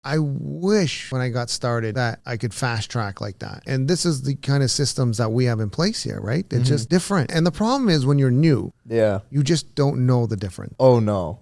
I wish when I got started that I could fast track like that. And this is the kind of systems that we have in place here, right? It's just different. And the problem is when you're new, you just don't know the difference. Oh, no.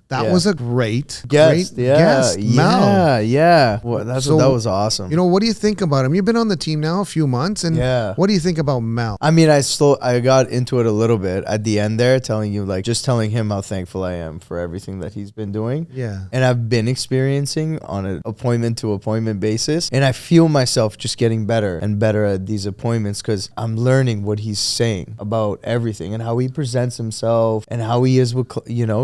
That was a great guest. Mel. Yeah. Well, that was awesome. You know, what do you think about him? You've been on the team now a few months, and what do you think about Mel? I mean, I got into it a little bit at the end there, telling him how thankful I am for everything that he's been doing. Yeah. And I've been experiencing on an appointment to appointment basis, and I feel myself just getting better and better at these appointments because I'm learning what he's saying about everything and how he presents himself and how he is with,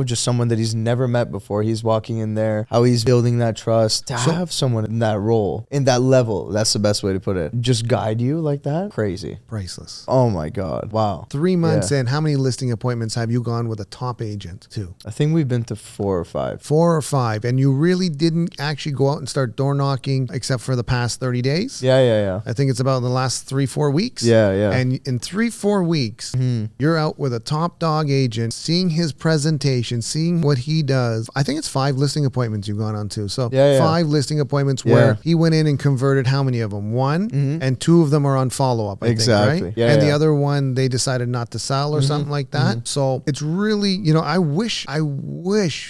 just someone that he's never met before. He's walking in there, how he's building that trust. To have someone in that role, in that level, that's the best way to put it, just guide you like that, crazy. Priceless. Oh my God. Wow. 3 months in, how many listing appointments have you gone with a top agent to? I think we've been to 4 or 5. 4 or 5. And you really didn't actually go out and start door knocking except for the past 30 days? Yeah. I think it's about the last 3-4 weeks. Yeah. And in 3-4 weeks, you're out with a top dog agent, seeing his presentation, seeing what he does. I think it's 5 listing appointments you've gone on to. So 5 listing appointments where he went in and converted how many of them? 1, and 2 of them are on follow-up, I think, right? Yeah, and the other one, they decided not to sell or something like that. So it's really, I wish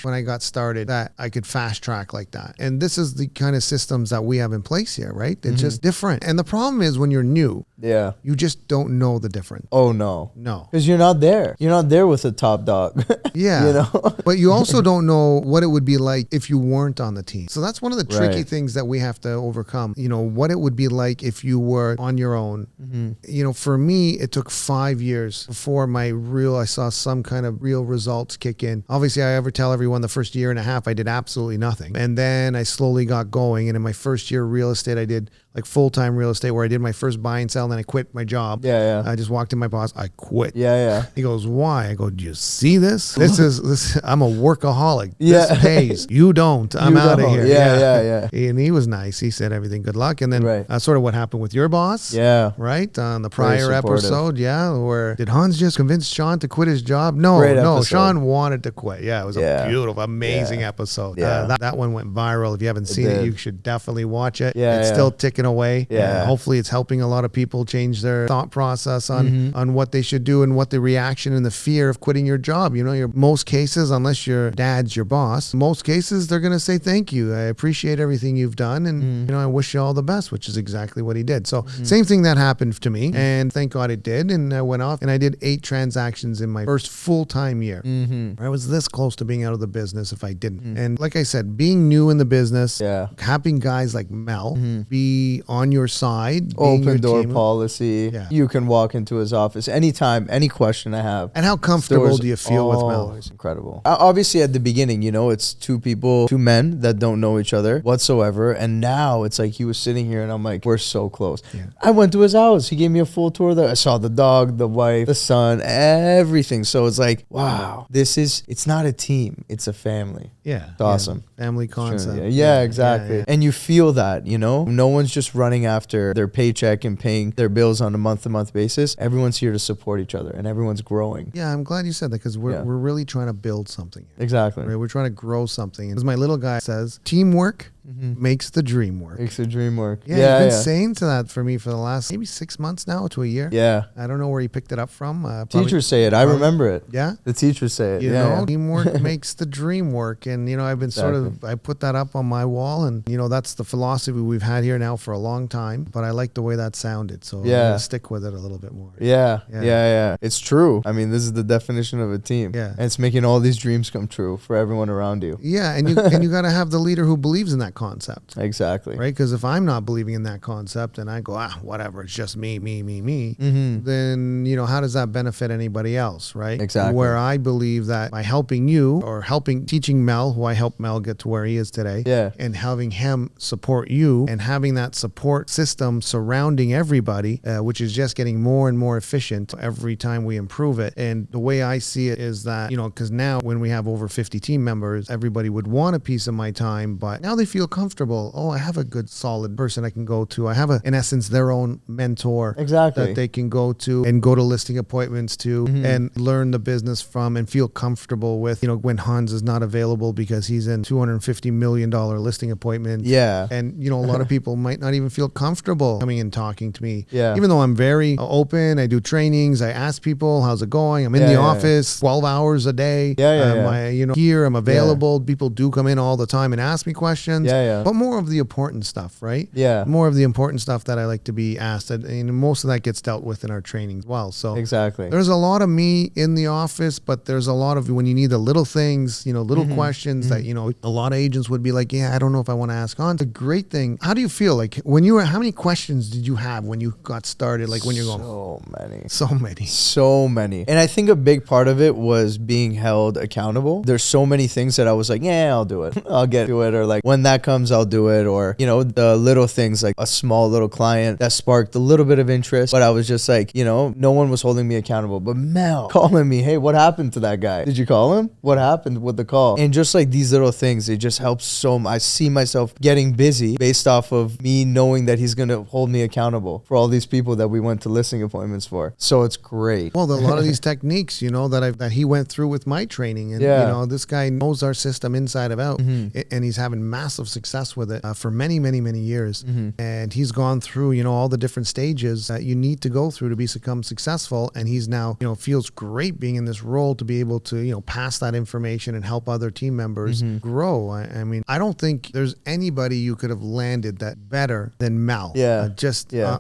when I got started that I could fast track like that. And this is the kind of systems that we have in place here, right? It's just different. And the problem is when you're new, you just don't know the difference. Oh, no. No. Because you're not there. You're not there with a top dog. Yeah. But you also don't know what it would be like if you weren't on the team. So that's one of the tricky things that we have to overcome. What it would be like if you were on your own. For me, it took 5 years before I saw some kind of real results kick in. Obviously, I ever tell everyone the first year and a half, I did absolutely nothing. And then I slowly got going. And in my first year of real estate, I did like full-time real estate where I did my first buy and sell, and then I quit my job. Yeah. I just walked in my boss, I quit. Yeah. He goes, why? I go, do you see this? I'm a workaholic. This pays. You don't. I'm out of here. Yeah. And he was nice. He said everything, good luck. And then that's sort of what happened with your boss. Yeah. Right? On the prior episode. Yeah. Where did Hans just convince Shawn to quit his job? No. Shawn wanted to quit. Yeah. It was a beautiful, amazing episode. Yeah. That one went viral. If you haven't seen it, you should definitely watch it. Yeah. It's still ticking away. Yeah. Hopefully it's helping a lot of people change their thought process on what they should do and what the reaction and the fear of quitting your job. Most cases, unless your dad's your boss, most cases they're going to say thank you. I appreciate everything you've done, and I wish you all the best, which is exactly what he did. So same thing that happened to me, and thank God it did. And I went off and I did 8 transactions in my first full-time year. I was this close to being out of the business if I didn't. And like I said, being new in the business, having guys like Mel be on your side, open door policy. You can walk into his office anytime, any question I have. And how comfortable do you feel with Mel? It's incredible. Obviously at the beginning, it's 2 men that don't know each other whatsoever. And now it's like he was sitting here and I'm like, we're so close. I went to his house. He gave me a full tour there. I saw the dog, the wife, the son, everything. So it's like, wow, it's not a team. It's a family. Yeah. It's awesome. Family concept. Yeah, exactly. And you feel that, no one's just running after their paycheck and paying their bills on a month-to-month basis. Everyone's here to support each other and everyone's growing. Yeah, I'm glad you said that because we're really trying to build something. Exactly. Right? We're trying to grow something. As my little guy says, teamwork makes the dream work. Makes the dream work. Yeah, he's been saying to that for me for the last maybe 6 months now to a year. Yeah. I don't know where he picked it up from. Teachers say it. I remember it. Yeah? The teachers say it. Teamwork makes the dream work. And, I've been I put that up on my wall and, that's the philosophy we've had here now for a long time. But I like the way that sounded. So I'm going to stick with it a little bit more. Yeah. It's true. I mean, this is the definition of a team. Yeah. And it's making all these dreams come true for everyone around you. Yeah. And you got to have the leader who believes in that concept. Exactly. Right? Because if I'm not believing in that concept and I go, whatever, it's just me, then, how does that benefit anybody else? Right? Exactly. Where I believe that by helping you or teaching Mel, who I helped Mel get to where he is today, and having him support you and having that support system surrounding everybody, which is just getting more and more efficient every time we improve it. And the way I see it is that, because now when we have over 50 team members, everybody would want a piece of my time, but now they feel comfortable. Oh, I have a good solid person I can go to. I have in essence, their own mentor that they can go to and go to listing appointments to and learn the business from and feel comfortable with, when Hans is not available because he's in $250 million listing appointments. Yeah. And, a lot of people might not even feel comfortable coming and talking to me. Yeah. Even though I'm very open, I do trainings, I ask people, how's it going? I'm in the office 12 hours a day. Here, I'm available. People do come in all the time and ask me questions. But more of the important stuff, right? More of the important stuff that I like to be asked. And most of that gets dealt with in our training as well. So there's a lot of me in the office, but there's a lot of when you need the little things, little questions that, a lot of agents would be like, I don't know if I want to ask on. It's a great thing. How do you feel like how many questions did you have when you got started? Like when you're going, so many. And I think a big part of it was being held accountable. There's so many things that I was like, I'll do it. I'll get to it. Or like when that comes, I'll do it. Or, the little things like a small little client that sparked a little bit of interest. But I was just like, no one was holding me accountable. But Mel calling me, hey, what happened to that guy? Did you call him? What happened with the call? And just like these little things, it just helps so much. I see myself getting busy based off of me knowing that he's going to hold me accountable for all these people that we went to listing appointments for. So it's great. Well, a lot of these techniques, that he went through with my training. And, this guy knows our system inside and out. And he's having massive success with it for many, many, many years. And he's gone through, all the different stages that you need to go through to become successful. And he's now, feels great being in this role to be able to, pass that information and help other team members grow. I mean, I don't think there's anybody you could have landed that better than Mel.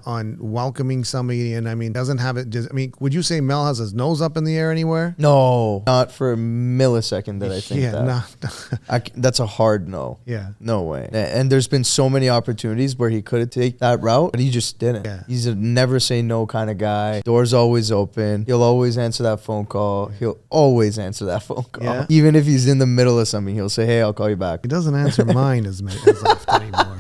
On welcoming somebody. And I mean, doesn't have it. Would you say Mel has his nose up in the air anywhere? No, not for a millisecond that I think that. That's a hard no. No way. And there's been so many opportunities where he could have taken that route, but he just didn't. He's a never say no kind of guy. Door's always open. He'll always answer that phone call. Even if he's in the middle of something, he'll say, hey, I'll call you back. He doesn't answer mine as often anymore.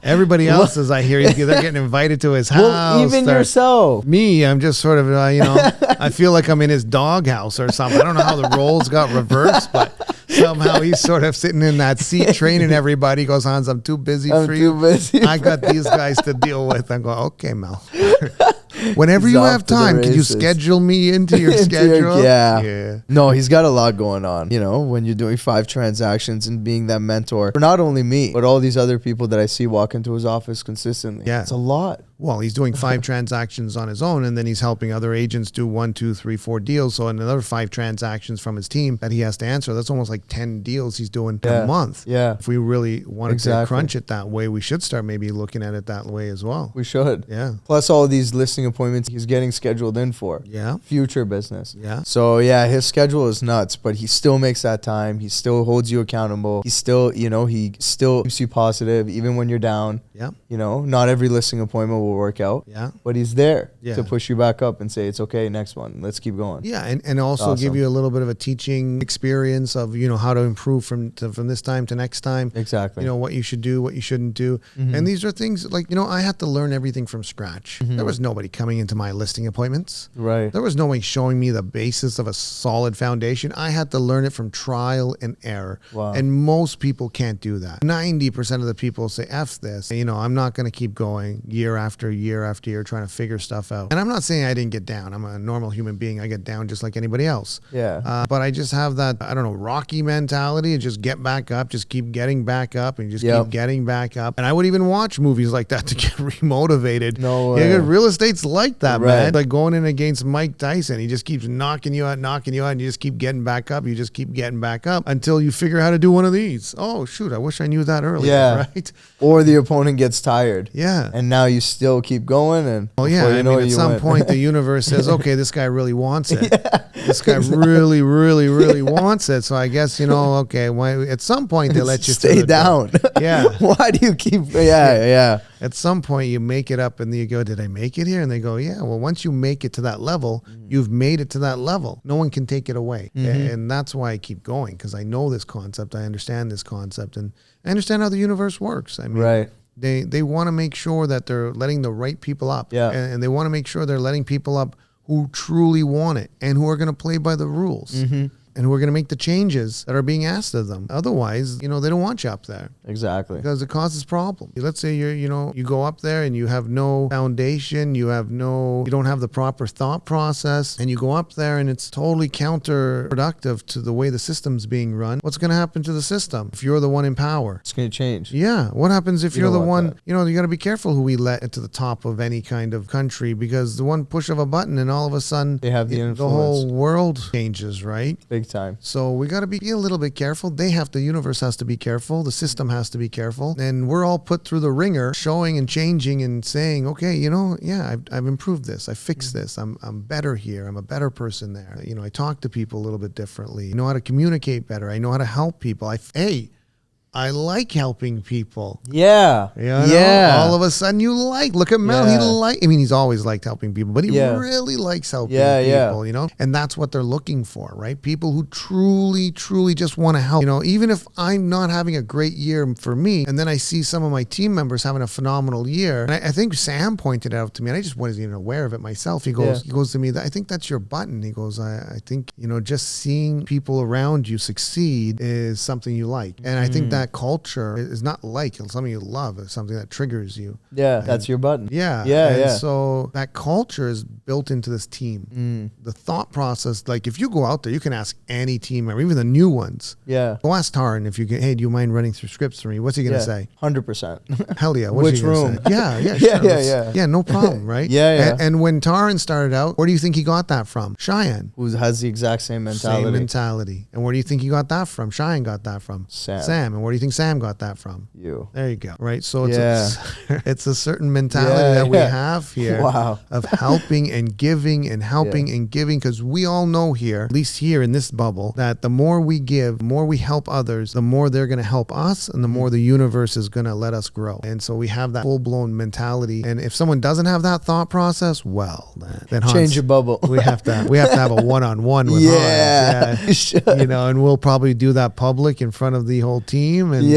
Everybody else's, I hear, they're getting invited to his house. Well, even yourself. Me, I'm just sort of, I feel like I'm in his doghouse or something. I don't know how the roles got reversed, but somehow he's sort of sitting in that seat training everybody. He goes, Hans, I'm too busy for you. I got these guys to deal with. I go, okay, Mel. Whenever you have time, can you schedule me into your schedule? No, he's got a lot going on. When you're doing 5 transactions and being that mentor for not only me, but all these other people that I see walk into his office consistently. It's a lot. Well, he's doing 5 transactions on his own, and then he's helping other agents do 1, 2, 3, 4 deals. So another 5 transactions from his team that he has to answer. That's almost like 10 deals he's doing a month. If we really wanted to crunch it that way, we should start maybe looking at it that way as well. We should. Plus all these listing appointments he's getting scheduled in for. Future business. So his schedule is nuts, but he still makes that time. He still holds you accountable. He still, he still keeps you positive even when you're down. Not every listing appointment will work out. But he's there to push you back up and say, it's okay, next one. Let's keep going. And also give you a little bit of a teaching experience of, how to improve from this time to next time. What you should do, what you shouldn't do. And these are things like, I had to learn everything from scratch. There was nobody coming into my listing appointments. There was no one showing me the basis of a solid foundation. I had to learn it from trial and error. And most people can't do that. 90% of the people say, F this. I'm not going to keep going year after year after year trying to figure stuff out. And I'm not saying I didn't get down. I'm a normal human being. I get down just like anybody else. But I just have that, I don't know, Rocky mentality and just get back up, just keep getting back up and just keep getting back up. And I would even watch movies like that to get remotivated. No way. Real estate's like that, man. Like going in against Mike Tyson. He just keeps knocking you out, and you just keep getting back up. You just keep getting back up until you figure out how to do one of these. Oh, shoot, I wish I knew that earlier, right? Or the opponent gets tired. And now you still still keep going. And well, yeah, I mean, at some point the universe says, okay, this guy really wants it. This guy really, really, really wants it. So I guess, okay, at some point they let you stay down. Yeah. Why do you keep, yeah. At some point you make it up and you go, did I make it here? And they go, yeah. Well, once you make it to that level, you've made it to that level. No one can take it away. And that's why I keep going, because I know this concept. I understand this concept, and I understand how the universe works. I mean, right. They want to make sure that they're letting the right people up. Yeah. And they want to make sure they're letting people up who truly want it and who are going to play by the rules. And who are going to make the changes that are being asked of them. Otherwise, they don't want you up there. Exactly. Because it causes problems. Let's say you go up there and you have no foundation, you don't have the proper thought process, and you go up there and it's totally counterproductive to the way the system's being run. What's going to happen to the system if you're the one in power? It's going to change. Yeah. What happens if you're the one, that. you got to be careful who we let into the top of any kind of country, because the one push of a button and all of a sudden they have the influence. The whole world changes, right? Big time. So we got to be a little bit careful. The universe has to be careful. The system has to be careful. And we're all put through the ringer, showing and changing and saying, okay, I've improved this. I fixed this. I'm better here. I'm a better person there. I talk to people a little bit differently. I know how to communicate better. I know how to help people. I like helping people. Yeah. Yeah. All of a sudden look at Mel. Yeah. He's always liked helping people, but he really likes helping people, and that's what they're looking for, right? People who truly, truly just want to help, even if I'm not having a great year for me, and then I see some of my team members having a phenomenal year. And I think Sam pointed out to me, and I just wasn't even aware of it myself. He goes to me, I think that's your button. He goes, I think, just seeing people around you succeed is something you like. And I think that culture is not it's something you love. It's something that triggers you. Yeah, that's your button. Yeah. So that culture is built into this team. The thought process, like if you go out there, you can ask any team member, even the new ones. Yeah. Go ask Taran if you can, hey, do you mind running through scripts for me? What's he going to say? 100%. Hell yeah. What's Which he gonna room? Say? Yeah, sure. Yeah, no problem, right? Yeah. And when Taran started out, where do you think he got that from? Cheyenne. Who has the exact same mentality. And where do you think he got that from? Cheyenne got that from. Sam. And where do you think Sam got that from? You. There you go. Right. So it's a certain mentality that we have here of helping and giving and helping and giving, because we all know here, at least here in this bubble, that the more we give, the more we help others, the more they're going to help us, and the more the universe is going to let us grow. And so we have that full-blown mentality. And if someone doesn't have that thought process, well, then Hans, change your bubble. we have to have a one-on-one with Hans. And we'll probably do that public in front of the whole team and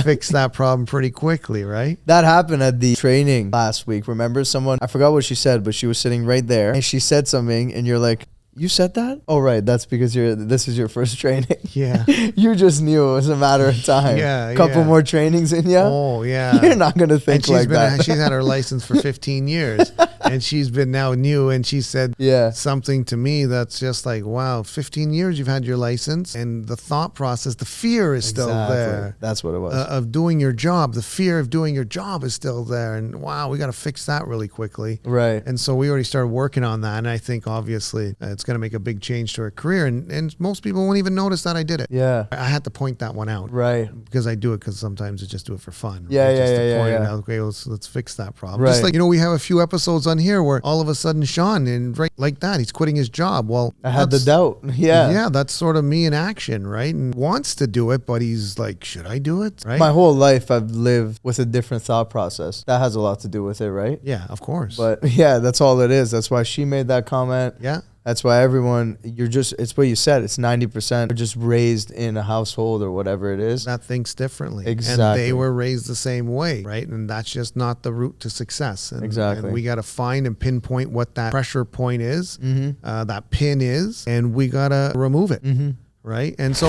fix that problem pretty quickly, right? That happened at the training last week. Remember, I forgot what she said, but she was sitting right there and she said something and you're like, you said that? Oh, right. That's because this is your first training. Yeah. You just knew it was a matter of time. Yeah. Couple more trainings in you. Oh, yeah. You're not going to think like that. She's had her license for 15 years and she's been now new. And she said something to me that's just like, wow, 15 years you've had your license, and the thought process, the fear is still there. That's what it was. Of doing your job. The fear of doing your job is still there. And wow, we got to fix that really quickly. Right. And so we already started working on that. And I think obviously it's going to make a big change to her career. And most people won't even notice that I did it. Yeah. I had to point that one out. Right. Because I do it because sometimes I just do it for fun. Yeah, right? yeah. Out, okay, let's fix that problem. Right. Just like, we have a few episodes on here where all of a sudden Shawn, and right like that, he's quitting his job. Well, I had the doubt. Yeah. Yeah, that's sort of me in action, right? And wants to do it, but he's like, should I do it? Right. My whole life I've lived with a different thought process. That has a lot to do with it, right? Yeah, of course. But yeah, that's all it is. That's why she made that comment. Yeah. That's why it's what you said. It's 90% are just raised in a household or whatever it is that thinks differently. Exactly. And they were raised the same way, right? And that's just not the route to success. Exactly. And we got to find and pinpoint what that pressure point is, that pin is, and we got to remove it, right? And so